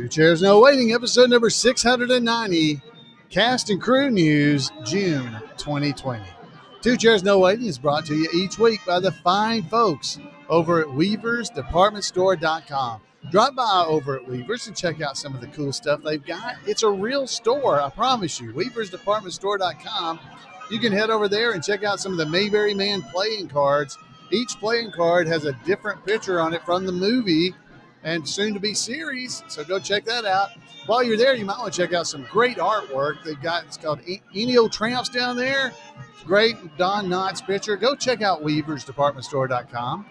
Two Chairs No Waiting, episode number 690, Cast and Crew News, June 2020. Two Chairs No Waiting is brought to you each week by the fine folks over at weaversdepartmentstore.com. Drop by over at Weavers and check out some of the cool stuff they've got. It's a real store, I promise you. weaversdepartmentstore.com. You can head over there and check out some of the Mayberry Man playing cards. Each playing card has a different picture on it from the movie and soon-to-be series, so go check that out. While you're there, you might want to check out some great artwork they've got. It's called Enio Tramps down there. Great Don Knotts picture. Go check out weaversdepartmentstore.com.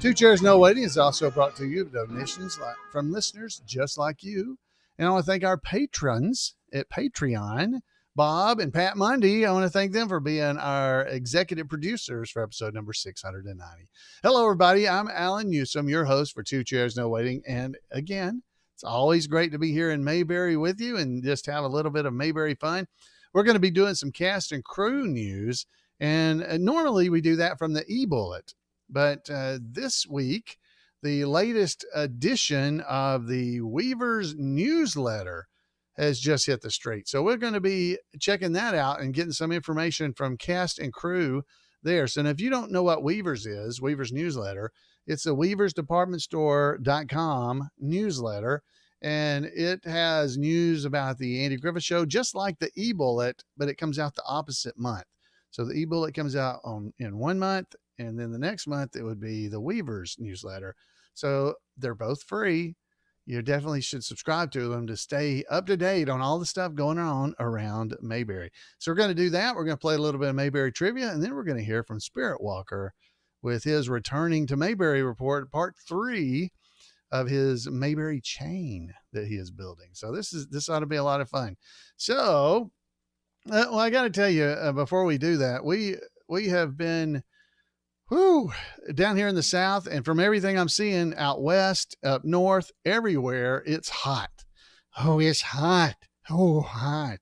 Two Chairs No Waiting is also brought to you with donations from listeners just like you. And I want to thank our patrons at Patreon, Bob and Pat Mundy. I want to thank them for being our executive producers for episode number 690. Hello, everybody. I'm Alan Newsom, your host for Two Chairs No Waiting. And again, it's always great to be here in Mayberry with you and just have a little bit of Mayberry fun. We're going to be doing some cast and crew news. And normally we do that from the eBullet. But this week, the latest edition of the Weavers newsletter has just hit the street. So we're going to be checking that out and getting some information from cast and crew there. So if you don't know what Weavers is, Weavers newsletter, it's a weaversdepartmentstore.com newsletter. And it has news about the Andy Griffith Show, just like the eBullet, but it comes out the opposite month. So the eBullet comes out in 1 month, and then the next month it would be the Weavers newsletter. So they're both free. You definitely should subscribe to them to stay up to date on all the stuff going on around Mayberry. So we're going to do that. We're going to play a little bit of Mayberry trivia, and then we're going to hear from SpiritWalker with his returning to Mayberry report, part 3 of his Mayberry chain that he is building. So this ought to be a lot of fun. So, well, I got to tell you, before we do that, we have been down here in the South, and from everything I'm seeing out west, up north, everywhere, it's hot. Oh, it's hot. Oh, hot.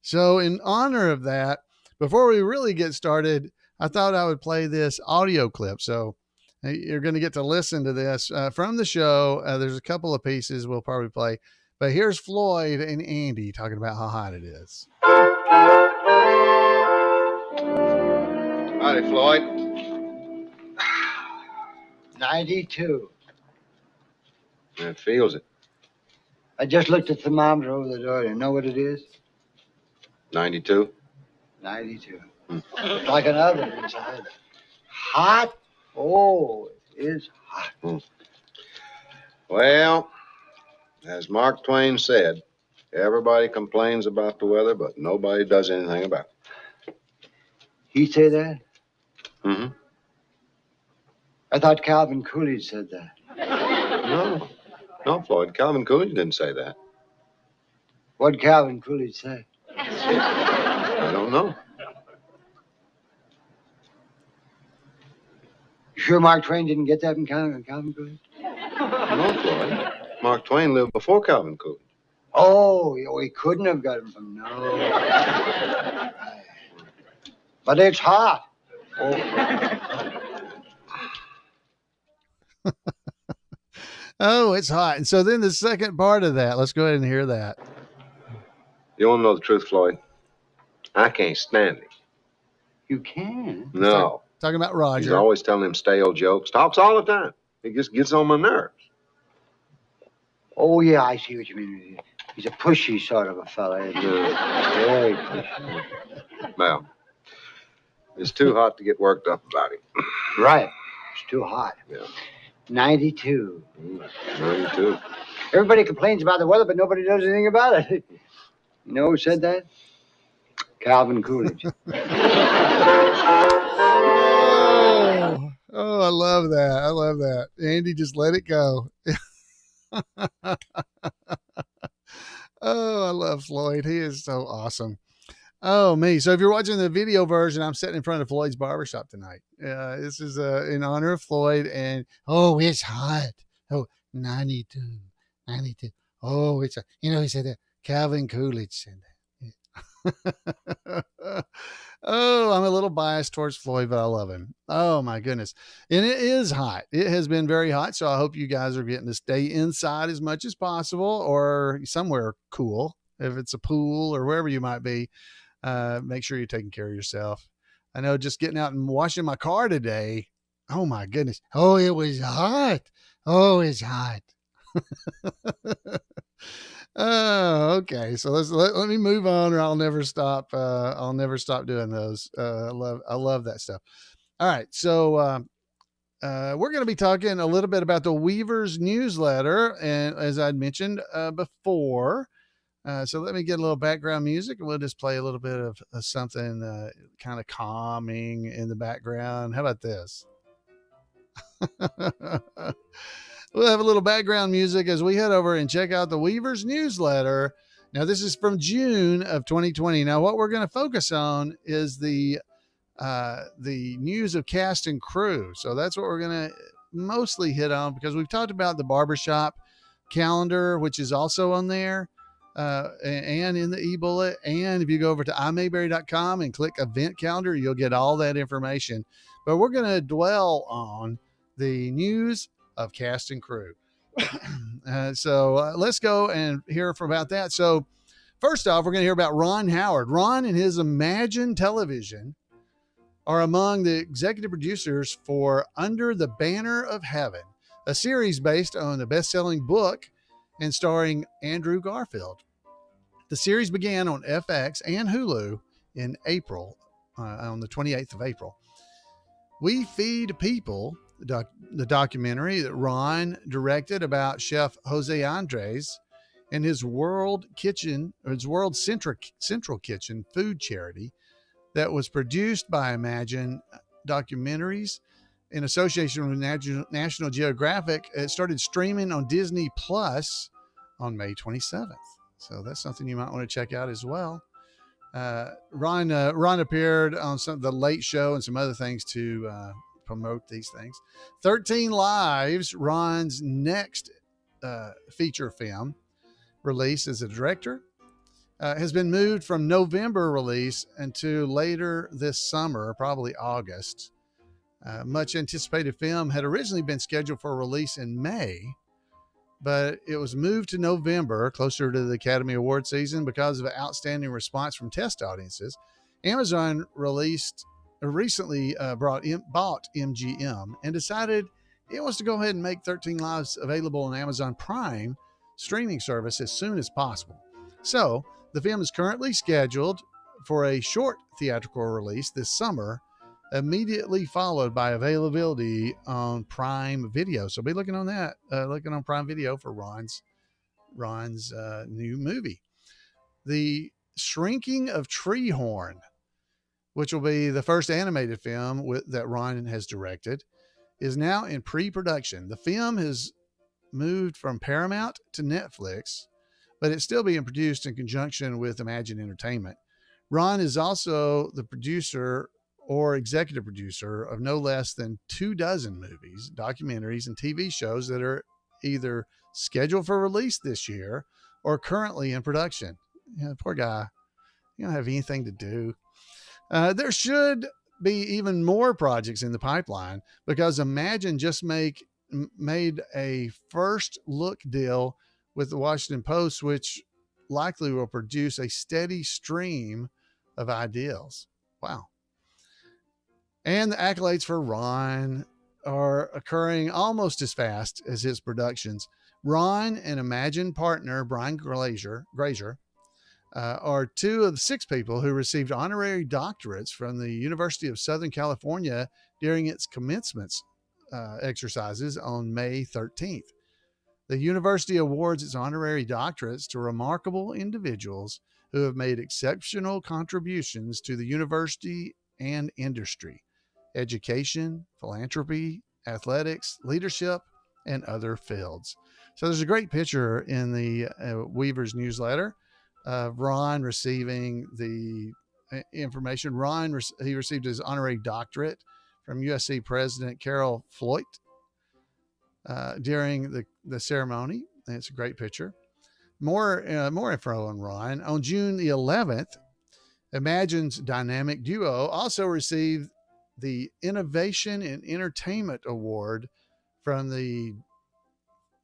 So in honor of that, before we really get started, I thought I would play this audio clip. So you're going to get to listen to this from the show. There's a couple of pieces we'll probably play, but here's Floyd and Andy talking about how hot it is. Howdy, Floyd. 92. It feels it. I just looked at the thermometer over the door. You know what it is? 92. 92. It's like an oven inside. Hot? Oh, it is hot. Well, as Mark Twain said, everybody complains about the weather, but nobody does anything about it. He say that? Mm-hmm. I thought Calvin Coolidge said that. No, Floyd. Calvin Coolidge didn't say that. What'd Calvin Coolidge say? I don't know. You sure Mark Twain didn't get that from Calvin Coolidge? No, Floyd. Mark Twain lived before Calvin Coolidge. Oh, he couldn't have got him from no. But it's hot. Oh. Oh, it's hot. And so then the second part of that, let's go ahead and hear that. You want to know the truth, Floyd? I can't stand it. You can? No. Talking about Roger. He's always telling him stale jokes. Talks all the time. It just gets on my nerves. Oh, yeah, I see what you mean. He's a pushy sort of a fella, isn't he? Very pushy. Well, it's too hot to get worked up about him. Right. It's too hot. Yeah. 92. 92. Everybody complains about the weather, but nobody does anything about it. You know who said that? Calvin Coolidge. Oh, I love that. I love that. Andy, just let it go. Oh, I love Floyd. He is so awesome. Oh, me. So if you're watching the video version, I'm sitting in front of Floyd's barbershop tonight. This is in honor of Floyd. And, oh, it's hot. Oh, 92. 92. Oh, it's, he said that. Calvin Coolidge said that. Oh, I'm a little biased towards Floyd, but I love him. Oh my goodness. And it is hot. It has been very hot. So I hope you guys are getting to stay inside as much as possible or somewhere cool. If it's a pool or wherever you might be, make sure you're taking care of yourself. I know just getting out and washing my car today. Oh my goodness. Oh, it was hot. Oh, it's hot. Oh, okay. So let me move on, or I'll never stop. I'll never stop doing those. I love that stuff. All right. So, we're going to be talking a little bit about the Weaver's newsletter. And as I'd mentioned, before, so let me get a little background music and we'll just play a little bit of something, kind of calming in the background. How about this? We'll have a little background music as we head over and check out the Weaver's newsletter. Now, this is from June of 2020. Now, what we're going to focus on is the news of cast and crew. So that's what we're going to mostly hit on because we've talked about the barbershop calendar, which is also on there, and in the eBullet. And if you go over to imayberry.com and click event calendar, you'll get all that information. But we're going to dwell on the news of cast and crew. So let's go and hear about that. So first off, we're going to hear about Ron Howard. Ron and his Imagine Television are among the executive producers for Under the Banner of Heaven, a series based on the best-selling book and starring Andrew Garfield. The series began on FX and Hulu in April, on the 28th of April. We Feed People, the documentary that Ron directed about Chef Jose Andres and his World Central Kitchen food charity that was produced by Imagine Documentaries in association with National Geographic. It started streaming on Disney Plus on May 27th. So that's something you might want to check out as well. Ron appeared on The Late Show and some other things to promote these things. 13 Lives, Ron's next feature film release as a director, has been moved from November release into later this summer, probably August. Much anticipated film had originally been scheduled for release in May, but it was moved to November, closer to the Academy Award season, because of an outstanding response from test audiences. Amazon recently bought MGM and decided it wants to go ahead and make 13 Lives available on Amazon Prime streaming service as soon as possible. So the film is currently scheduled for a short theatrical release this summer, immediately followed by availability on Prime Video. So be looking on that, looking on Prime Video for Ron's new movie. The Shrinking of Treehorn, which will be the first animated film that Ron has directed, is now in pre-production. The film has moved from Paramount to Netflix, but it's still being produced in conjunction with Imagine Entertainment. Ron is also the producer or executive producer of no less than 24 movies, documentaries, and TV shows that are either scheduled for release this year or currently in production. Yeah, poor guy. You don't have anything to do. There should be even more projects in the pipeline because Imagine just made a first look deal with the Washington Post, which likely will produce a steady stream of ideas. Wow. And the accolades for Ron are occurring almost as fast as his productions. Ron and Imagine partner Brian Grazer are two of the 6 people who received honorary doctorates from the University of Southern California during its commencement exercises on May 13th. The university awards its honorary doctorates to remarkable individuals who have made exceptional contributions to the university and industry, education, philanthropy, athletics, leadership, and other fields. So there's a great picture in the Weaver's newsletter of Ron receiving the information. He received his honorary doctorate from USC President Carol Floyd during the ceremony. And it's a great picture. More info on Ron. On June the 11th, Imagine's dynamic duo also received the Innovation in Entertainment Award from the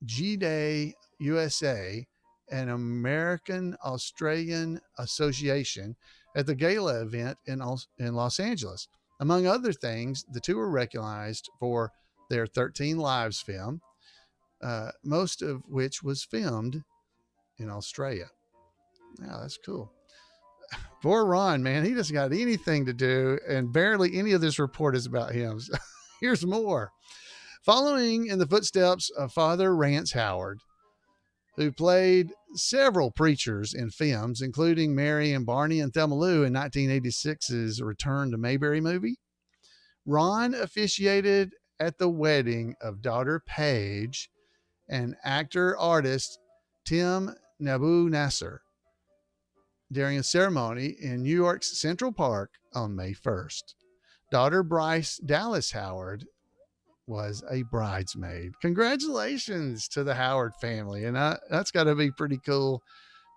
G-Day USA and American Australian Association at the gala event in Los Angeles. Among other things, the two were recognized for their 13 Lives film, most of which was filmed in Australia. Yeah, that's cool. Poor Ron, man, he doesn't got anything to do, and barely any of this report is about him. So here's more. Following in the footsteps of Father Rance Howard, who played several preachers in films, including Mary and Barney and Thelma Lou in 1986's Return to Mayberry movie, Ron officiated at the wedding of daughter Paige and actor-artist Tim Nabu Nasser during a ceremony in New York's Central Park on May 1st. Daughter Bryce Dallas Howard was a bridesmaid. Congratulations to the Howard family. And that's got to be pretty cool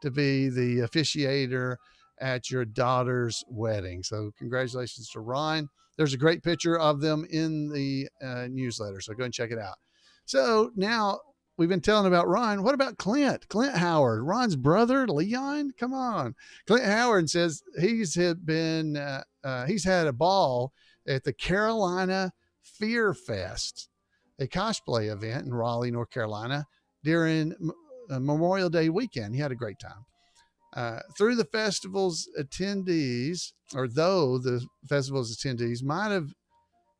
to be the officiator at your daughter's wedding. So congratulations to Ron. There's a great picture of them in the newsletter, so go and check it out. So now we've been telling about Ron. What about Clint? Clint Howard, Ron's brother, Leon? Come on. Clint Howard says he's had a ball at the Carolina Fear Fest, a cosplay event in Raleigh, North Carolina during Memorial Day weekend. He had a great time. Though the festival's attendees might have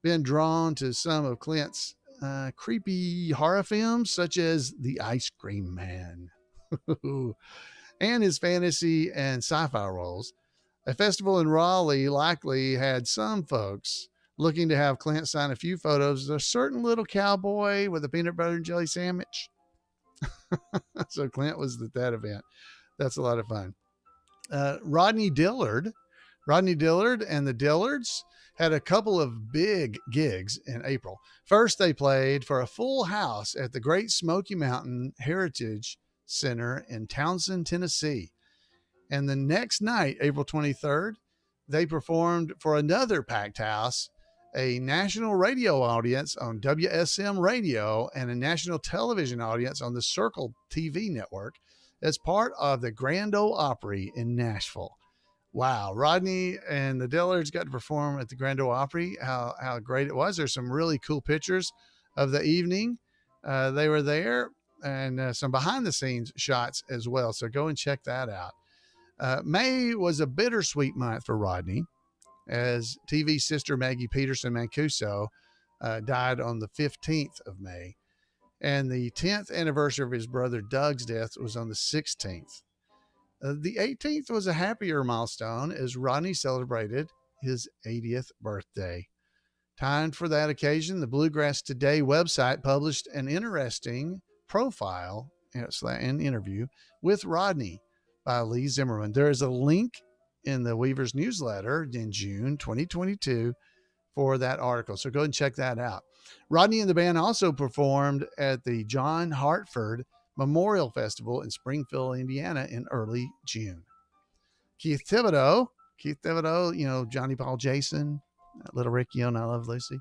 been drawn to some of Clint's creepy horror films, such as The Ice Cream Man and his fantasy and sci-fi roles, a festival in Raleigh likely had some folks looking to have Clint sign a few photos of a certain little cowboy with a peanut butter and jelly sandwich. So Clint was at that event. That's a lot of fun. Rodney Dillard and the Dillards had a couple of big gigs in April. First, they played for a full house at the Great Smoky Mountain Heritage Center in Townsend, Tennessee. And the next night, April 23rd, they performed for another packed house, a national radio audience on WSM radio, and a national television audience on the Circle TV network as part of the Grand Ole Opry in Nashville. Wow. Rodney and the Dillards got to perform at the Grand Ole Opry. How great it was. There's some really cool pictures of the evening. They were there, and some behind the scenes shots as well. So go and check that out. May was a bittersweet month for Rodney, as TV sister Maggie Peterson Mancuso died on the 15th of May. And the 10th anniversary of his brother Doug's death was on the 16th. The 18th was a happier milestone as Rodney celebrated his 80th birthday. Timed for that occasion, the Bluegrass Today website published an interesting profile and interview with Rodney by Lee Zimmerman. There is a link in the Weaver's newsletter in June 2022 for that article. So go and check that out. Rodney and the band also performed at the John Hartford Memorial Festival in Springfield, Indiana in early June. Keith Thibodeau, Johnny Paul Jason, Little Ricky on I Love Lucy.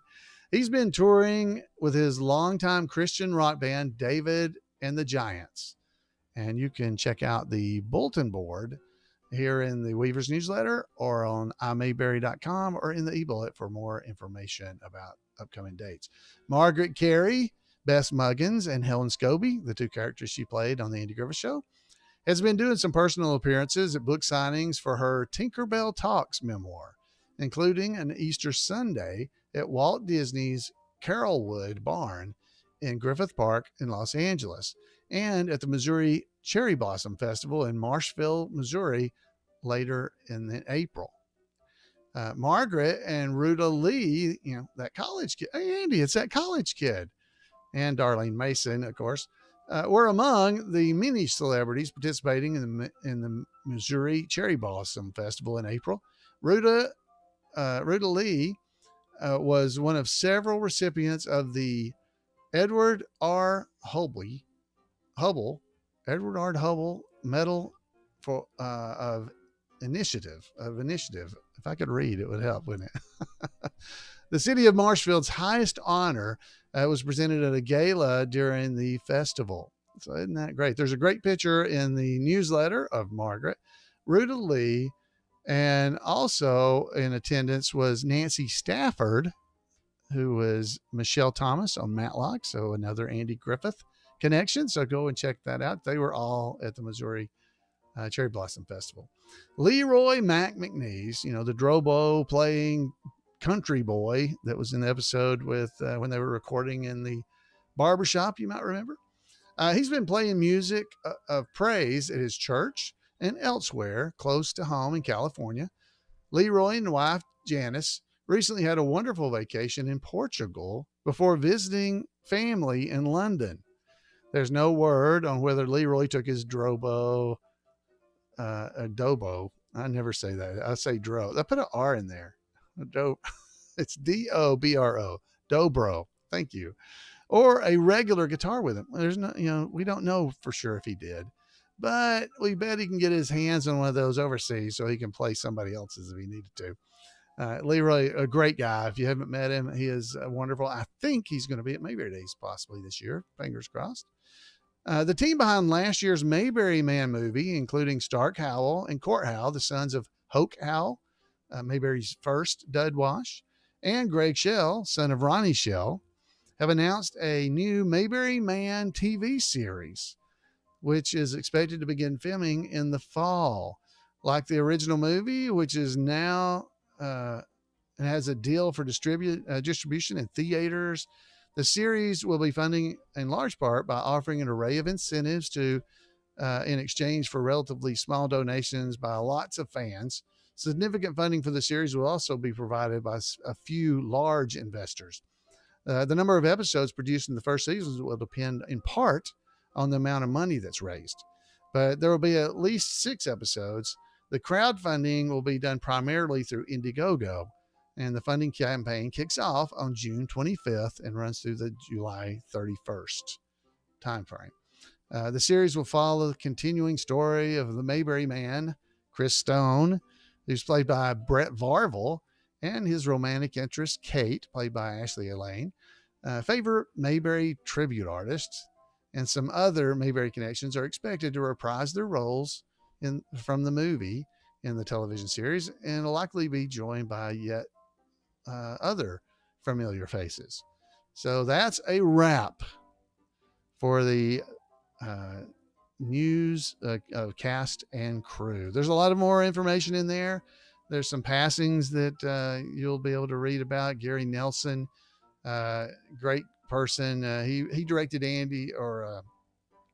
He's been touring with his longtime Christian rock band, David and the Giants. And you can check out the bulletin board here in the Weaver's newsletter or on imayberry.com or in the eBullet for more information about upcoming dates. Margaret Carey, Bess Muggins, and Helen Scobie, the two characters she played on the Andy Griffith Show, has been doing some personal appearances at book signings for her Tinkerbell Talks memoir, including an Easter Sunday at Walt Disney's Carolwood Barn in Griffith Park in Los Angeles, and at the Missouri Cherry Blossom Festival in Marshville, Missouri, later in April. Margaret and Rita Lee, that college kid. Hey, Andy, it's that college kid. And Darlene Mason, of course, were among the many celebrities participating in the Missouri Cherry Blossom Festival in April. Rita Lee was one of several recipients of the Edward R. Hubble Medal of initiative. If I could read, it would help, wouldn't it? The city of Marshfield's highest honor was presented at a gala during the festival. So isn't that great? There's a great picture in the newsletter of Margaret, Rita Lee, and also in attendance was Nancy Stafford, who was Michelle Thomas on Matlock. So another Andy Griffith connection. So go and check that out. They were all at the Missouri Cherry Blossom Festival. Leroy Macneese, the Drobo playing country boy that was in the episode with when they were recording in the barbershop, you might remember. He's been playing music of praise at his church and elsewhere close to home in California. Leroy and wife Janice recently had a wonderful vacation in Portugal before visiting family in London. There's no word on whether Leroy took his Drobo, Dobo. I never say that. I say Dro. I put an R in there. It's D-O-B-R-O. Dobro. Thank you. Or a regular guitar with him. There's no, we don't know for sure if he did, but we bet he can get his hands on one of those overseas so he can play somebody else's if he needed to. Leroy, a great guy. If you haven't met him, he is wonderful. I think he's going to be at Mayberry Days possibly this year. Fingers crossed. The team behind last year's Mayberry Man movie, including Stark Howell and Court Howell, the sons of Hoke Howell, Mayberry's first dud wash, and Greg Shell, son of Ronnie Shell, have announced a new Mayberry Man TV series, which is expected to begin filming in the fall. Like the original movie, which is now has a deal for distribution in theaters, the series will be funding in large part by offering an array of incentives in exchange for relatively small donations by lots of fans. Significant funding for the series will also be provided by a few large investors. The number of episodes produced in the first season will depend in part on the amount of money that's raised, but there will be at least 6 episodes. The crowdfunding will be done primarily through Indiegogo, and the funding campaign kicks off on June 25th and runs through the July 31st timeframe. The series will follow the continuing story of the Mayberry Man, Chris Stone, who's played by Brett Varvel, and his romantic interest, Kate, played by Ashley Elaine, favorite Mayberry tribute artists, and some other Mayberry connections are expected to reprise their roles from the movie in the television series and will likely be joined by yet other familiar faces. So that's a wrap for the news of cast and crew. There's a lot of more information in there. There's some passings that you'll be able to read about. Gary Nelson, great person. He directed Andy,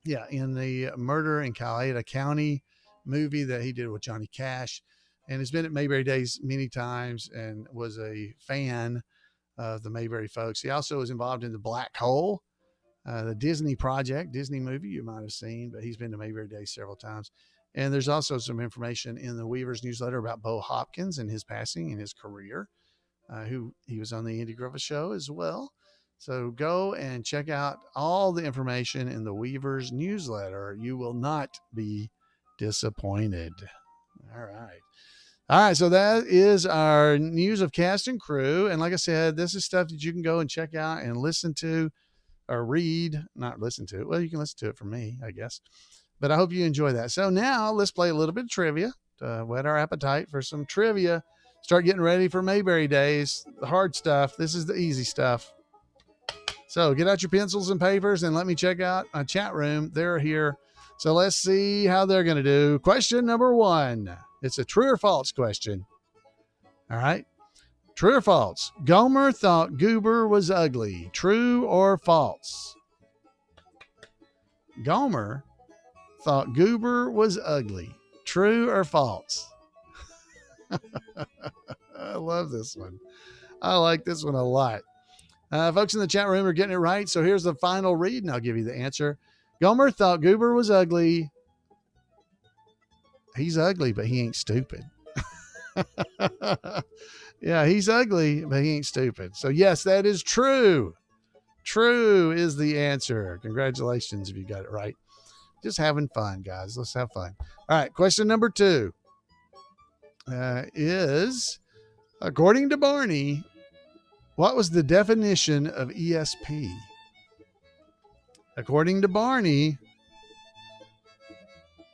in the Murder in Coweta County movie that he did with Johnny Cash, and has been at Mayberry Days many times and was a fan of the Mayberry folks. He also was involved in the Black Hole, the Disney movie you might have seen, but he's been to Mayberry Days several times. And there's also some information in the Weaver's newsletter about Bo Hopkins and his passing and his career, who he was on the Andy Griffith Show as well. So go and check out all the information in the Weaver's newsletter. You will not be disappointed. All right. So that is our news of cast and crew. And like I said, this is stuff that you can go and check out and listen to or read, not listen to it. Well, you can listen to it from me, I guess. But I hope you enjoy that. So now let's play a little bit of trivia to whet our appetite for some trivia. Start getting ready for Mayberry Days. The hard stuff. This is the easy stuff. So get out your pencils and papers and let me check out my chat room. They're here. So let's see how they're going to do. Question number 1. It's a true or false question. All right. True or false? Gomer thought Goober was ugly. True or false? Gomer thought Goober was ugly. True or false? I love this one. I like this one a lot. Folks in the chat room are getting it right. So here's the final read, and I'll give you the answer. Gomer thought Goober was ugly. He's ugly, but he ain't stupid. Yeah, he's ugly, but he ain't stupid. So yes, that is true. True is the answer. Congratulations if you got it right. Just having fun, guys. Let's have fun. All right. Question number 2. is, according to Barney, what was the definition of ESP? According to Barney,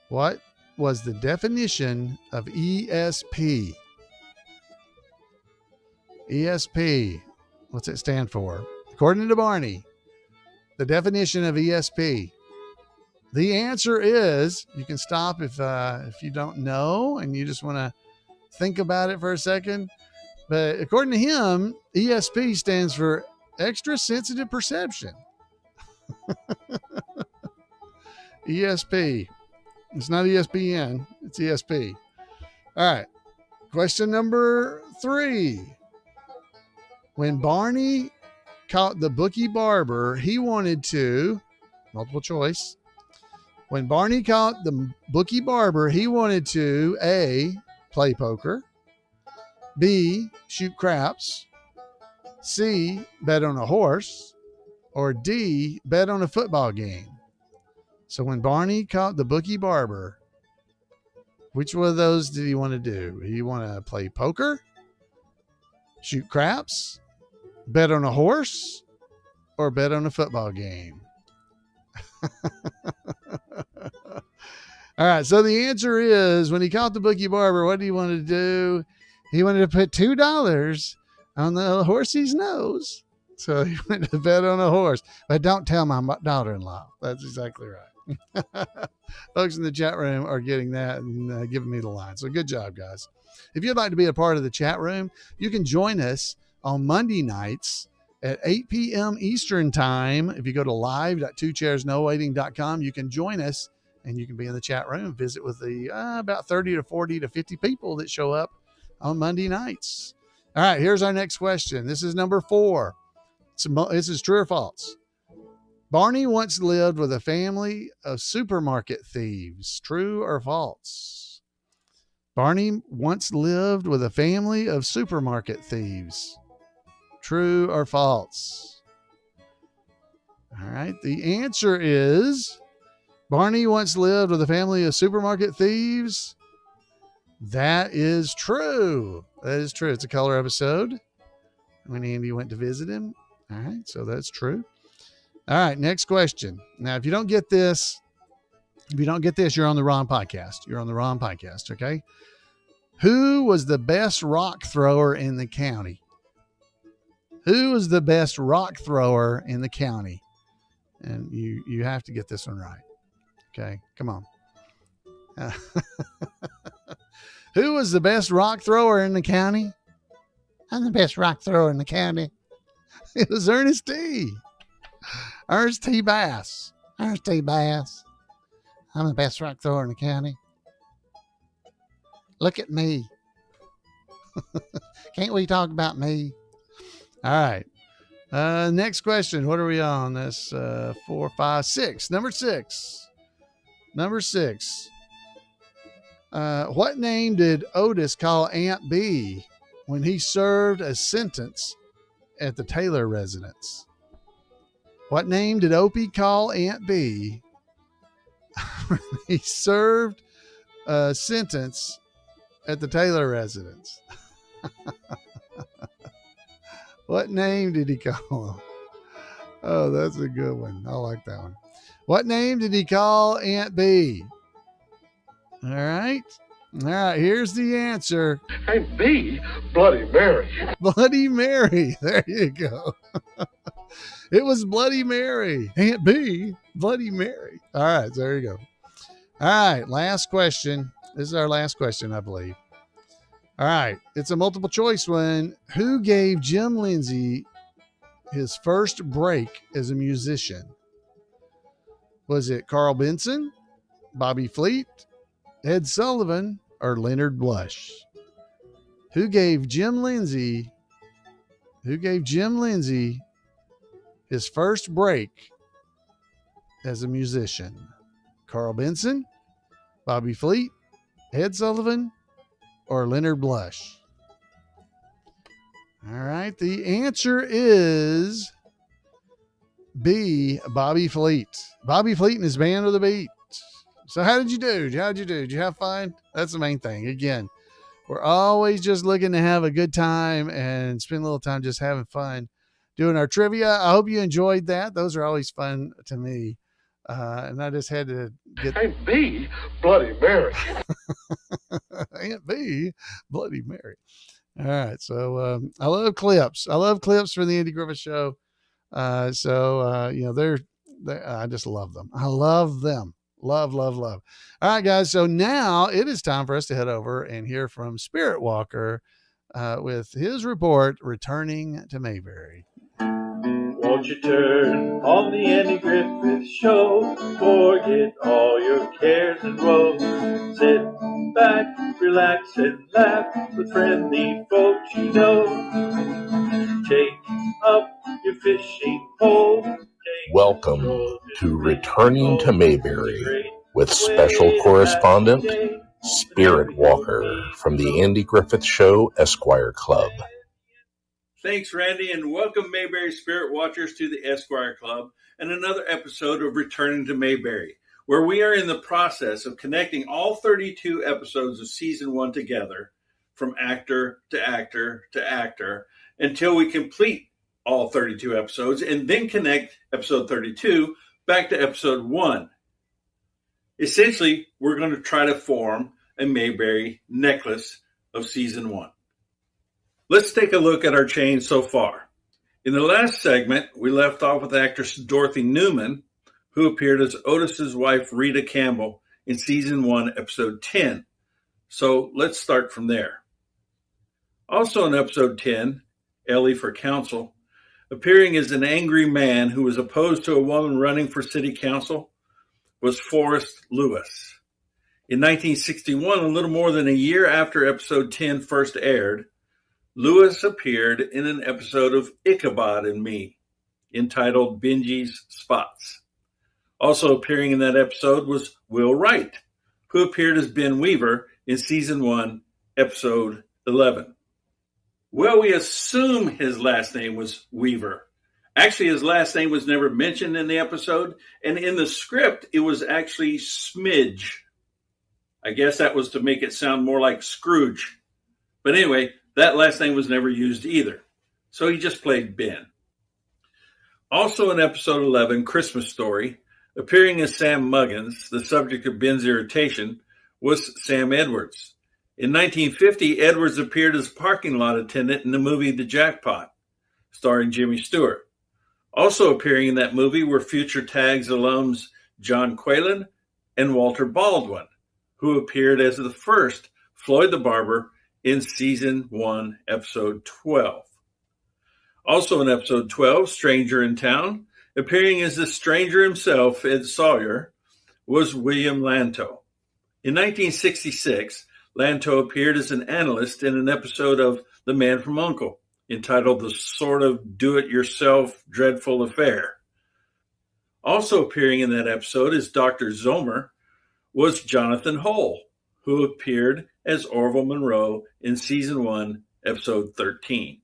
what was the definition of ESP? ESP. What's it stand for? According to Barney, the definition of ESP. The answer is, you can stop if you don't know and you just want to think about it for a second. But according to him, ESP stands for extra sensitive perception. ESP. It's not ESPN. It's ESP. All right. Question number 3. When Barney caught the bookie barber, he wanted to, multiple choice. When Barney caught the bookie barber, he wanted to A, play poker, B, shoot craps, C, bet on a horse, or D, bet on a football game. So when Barney caught the bookie barber, which one of those did he want to do? He want to play poker, shoot craps, bet on a horse, or bet on a football game? All right. So the answer is, when he caught the bookie barber, what did he want to do? He wanted to put $2 on the horsey's nose. So he went to bet on a horse. But don't tell my daughter-in-law. That's exactly right. Folks in the chat room are getting that and giving me the line. So good job, guys. If you'd like to be a part of the chat room, you can join us on Monday nights at 8 p.m. Eastern time. If you go to live.2chairsnowaiting.com, you can join us and you can be in the chat room, visit with the about 30 to 40 to 50 people that show up on Monday nights. All right, here's our next question. This is number 4. This is true or false. Barney once lived with a family of supermarket thieves. True or false? Barney once lived with a family of supermarket thieves. True or false? All right. The answer is, Barney once lived with a family of supermarket thieves. That is true. That is true. It's a color episode when Andy went to visit him. All right. So that's true. All right. Next question. Now, if you don't get this, you're on the wrong podcast. You're on the wrong podcast. Okay. Who was the best rock thrower in the county? Who was the best rock thrower in the county? And you have to get this one right. Okay, come on. Who was the best rock thrower in the county? I'm the best rock thrower in the county. It was Ernest T. Ernest T. Bass. Ernest T. Bass. I'm the best rock thrower in the county. Look at me. Can't we talk about me? All right. Next question. What are we on? That's 4, 5, 6. Number 6. What name did Otis call Aunt B when he served a sentence at the Taylor residence? What name did Opie call Aunt B when he served a sentence at the Taylor residence? What name did he call him? Oh, that's a good one. I like that one. What name did he call Aunt B? All right. Here's the answer. Aunt B? Bloody Mary. Bloody Mary. There you go. It was Bloody Mary. Aunt B, Bloody Mary. All right. So there you go. All right. Last question. This is our last question, I believe. All right. It's a multiple choice one. Who gave Jim Lindsay his first break as a musician? Was it Carl Benson, Bobby Fleet, Ed Sullivan, or Leonard Blush? Who gave Jim Lindsay his first break as a musician? Carl Benson, Bobby Fleet, Ed Sullivan, or Leonard Blush? All right. The answer is B, Bobby Fleet. Bobby Fleet and his band with a beat. So how did you do? Did you have fun? That's the main thing. Again, We're always just looking to have a good time and spend a little time just having fun doing our trivia. I hope you enjoyed that. Those are always fun to me. And I just had to get Aunt B, Bloody Mary. Aunt B, Bloody Mary. All right. So I love clips. I love clips for the Andy Griffith Show. I just love them. I love them. Love. All right, guys. So now it is time for us to head over and hear from SpiritWalker with his report, Returning to Mayberry. Won't you turn on the Andy Griffith Show? Forget all your cares and woes. Sit back, relax, and laugh with friendly folks you know. Take up your fishing pole. Welcome to Returning to Mayberry with special correspondent SpiritWalker from the Andy Griffith Show Esquire Club. Thanks, Randy, and welcome Mayberry Spirit Watchers to the Esquire Club and another episode of Returning to Mayberry, where we are in the process of connecting all 32 episodes of Season 1 together, from actor to actor to actor, until we complete all 32 episodes and then connect episode 32 back to episode 1. Essentially, we're going to try to form a Mayberry necklace of Season 1. Let's take a look at our chain so far. In the last segment, we left off with actress Dorothy Newman, who appeared as Otis's wife, Rita Campbell, in Season 1, Episode 10. So let's start from there. Also in Episode 10, Ellie for Council, appearing as an angry man who was opposed to a woman running for city council, was Forrest Lewis. In 1961, a little more than a year after Episode 10 first aired, Lewis appeared in an episode of Ichabod and Me, entitled Benji's Spots. Also appearing in that episode was Will Wright, who appeared as Ben Weaver in Season 1, Episode 11. Well, we assume his last name was Weaver. Actually, his last name was never mentioned in the episode, and in the script, it was actually Smidge. I guess that was to make it sound more like Scrooge. But anyway, that last name was never used either. So he just played Ben. Also in episode 11, Christmas Story, appearing as Sam Muggins, the subject of Ben's irritation, was Sam Edwards. In 1950, Edwards appeared as a parking lot attendant in the movie The Jackpot, starring Jimmy Stewart. Also appearing in that movie were future TAGS alums John Quaylen and Walter Baldwin, who appeared as the first Floyd the Barber in Season 1, Episode 12. Also in Episode 12, Stranger in Town, appearing as the stranger himself, Ed Sawyer, was William Lanto. In 1966, Lanto appeared as an analyst in an episode of The Man from U.N.C.L.E., entitled The Sort of Do-It-Yourself Dreadful Affair. Also appearing in that episode as Dr. Zomer was Jonathan Hull, who appeared as Orville Monroe in Season 1, Episode 13.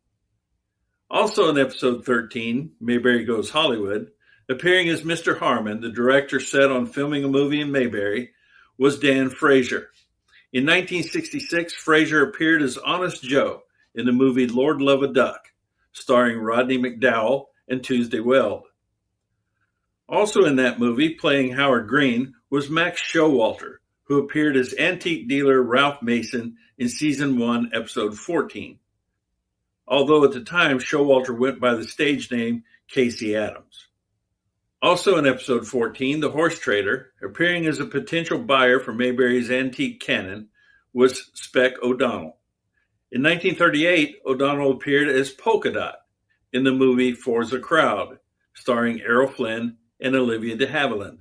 Also in Episode 13, Mayberry Goes Hollywood, appearing as Mr. Harmon, the director set on filming a movie in Mayberry, was Dan Fraser. In 1966, Fraser appeared as Honest Joe in the movie Lord Love a Duck, starring Rodney McDowell and Tuesday Weld. Also in that movie, playing Howard Green, was Max Showalter, who appeared as antique dealer Ralph Mason in Season 1, Episode 14. Although at the time, Showalter went by the stage name Casey Adams. Also in Episode 14, The Horse Trader, appearing as a potential buyer for Mayberry's antique cannon, was Spec O'Donnell. In 1938, O'Donnell appeared as Polka Dot in the movie For's a Crowd, starring Errol Flynn and Olivia de Havilland.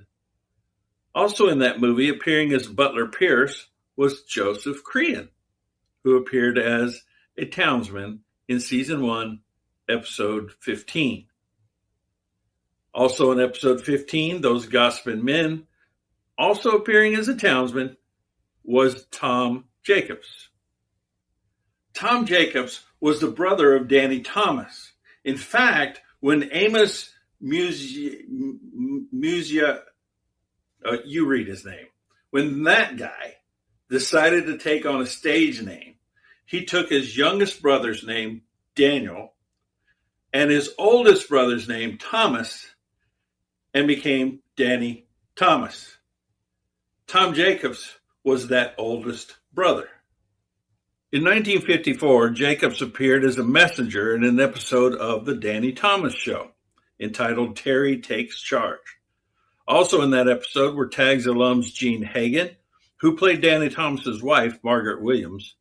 Also in that movie, appearing as Butler Pierce, was Joseph Crean, who appeared as a townsman in Season 1, Episode 15. Also in Episode 15, Those Gossiping Men, also appearing as a townsman, was Tom Jacobs. Tom Jacobs was the brother of Danny Thomas. In fact, when Amos you read his name, when that guy decided to take on a stage name, he took his youngest brother's name, Daniel, and his oldest brother's name, Thomas, and became Danny Thomas. Tom Jacobs was that oldest brother. In 1954, Jacobs appeared as a messenger in an episode of The Danny Thomas Show, entitled Terry Takes Charge. Also in that episode were TAGS alums Gene Hagen, who played Danny Thomas's wife, Margaret Williams,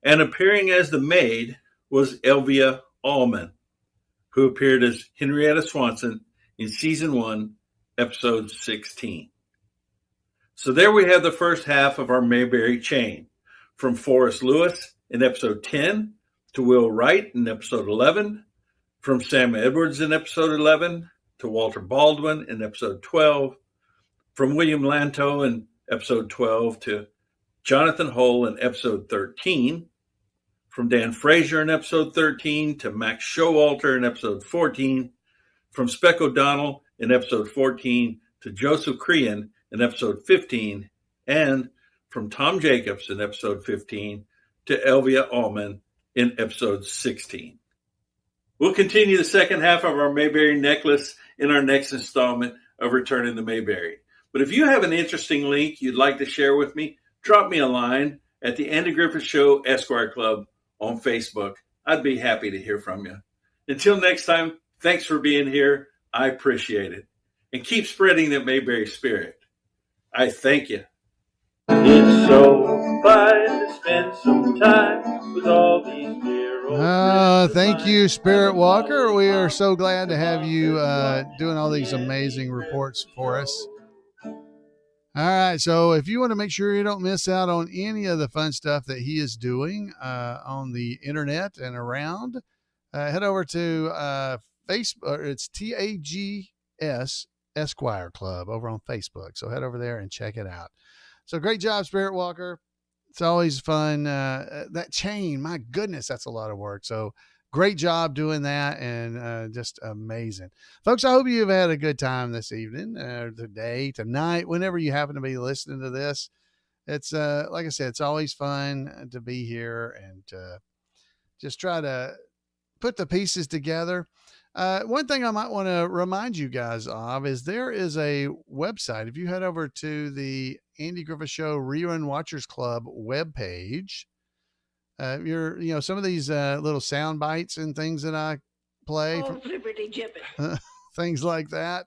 and appearing as the maid was Elvia Allman, who appeared as Henrietta Swanson in Season 1, Episode 16. So there we have the first half of our Mayberry chain, from Forrest Lewis in Episode 10 to Will Wright in Episode 11, from Sam Edwards in Episode 11 to Walter Baldwin in Episode 12, from William Lanto in Episode 12 to Jonathan Hull in Episode 13, from Dan Fraser in Episode 13 to Max Showalter in Episode 14, from Speck O'Donnell in Episode 14 to Joseph Crean in Episode 15, and from Tom Jacobs in Episode 15 to Elvia Allman in Episode 16. We'll continue the second half of our Mayberry necklace in our next installment of Returning to Mayberry. But if you have an interesting link you'd like to share with me, drop me a line at the Andy Griffith Show Esquire Club on Facebook. I'd be happy to hear from you. Until next time, thanks for being here. I appreciate it. And keep spreading the Mayberry spirit. I thank you. It's so fine to spend some time with all these dear old thank you, SpiritWalker. We are so glad to have you doing all these amazing reports for us. All right, so if you want to make sure you don't miss out on any of the fun stuff that he is doing on the internet and around, head over to Facebook. It's TAGS Esquire Club over on Facebook. So head over there and check it out. So great job, SpiritWalker. It's always fun. That chain, my goodness, that's a lot of work. So great job doing that, and just amazing. Folks, I hope you've had a good time this evening, today, tonight, whenever you happen to be listening to this. It's, like I said, it's always fun to be here and just try to put the pieces together. One thing I might want to remind you guys of is there is a website. If you head over to the Andy Griffith Show Rerun Watchers Club webpage, some of these little sound bites and things that I play, things like that.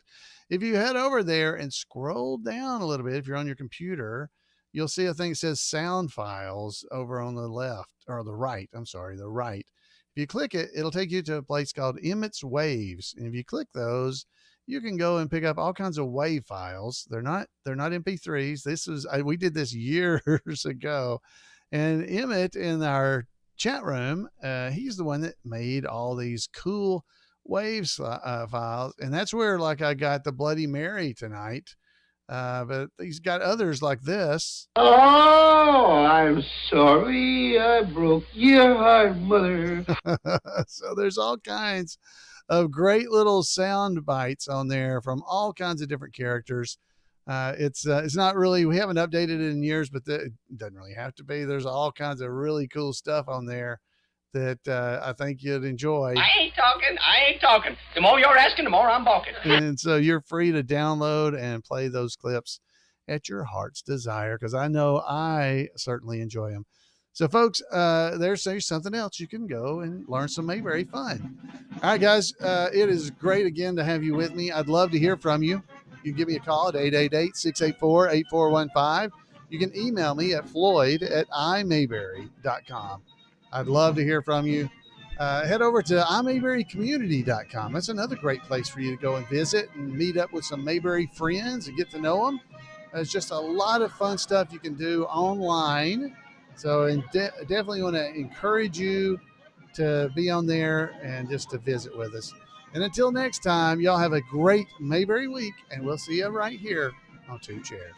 If you head over there and scroll down a little bit, if you're on your computer, you'll see a thing that says sound files over on the left, or the right. I'm sorry, the right. If you click it, it'll take you to a place called Emmett's Waves. And if you click those, you can go and pick up all kinds of wave files. They're not MP3s. We did this years ago. And Emmett in our chat room, he's the one that made all these cool waves files. And that's where, like, I got the Bloody Mary tonight. But he's got others like this. Oh, I'm sorry I broke your heart, mother. So there's all kinds of great little sound bites on there from all kinds of different characters. It's not really, we haven't updated it in years, but it doesn't really have to be. There's all kinds of really cool stuff on there that I think you'd enjoy. I ain't talking. The more you're asking, the more I'm balking. And so you're free to download and play those clips at your heart's desire, because I know I certainly enjoy them. So, folks, there's something else. You can go and learn some Mayberry fun. All right, guys, it is great again to have you with me. I'd love to hear from you. You can give me a call at 888-684-8415. You can email me at floyd@imayberry.com. I'd love to hear from you. Head over to imayberrycommunity.com. That's another great place for you to go and visit and meet up with some Mayberry friends and get to know them. There's just a lot of fun stuff you can do online. So definitely want to encourage you to be on there and just to visit with us. And until next time, y'all have a great Mayberry week, and we'll see you right here on Two Chairs.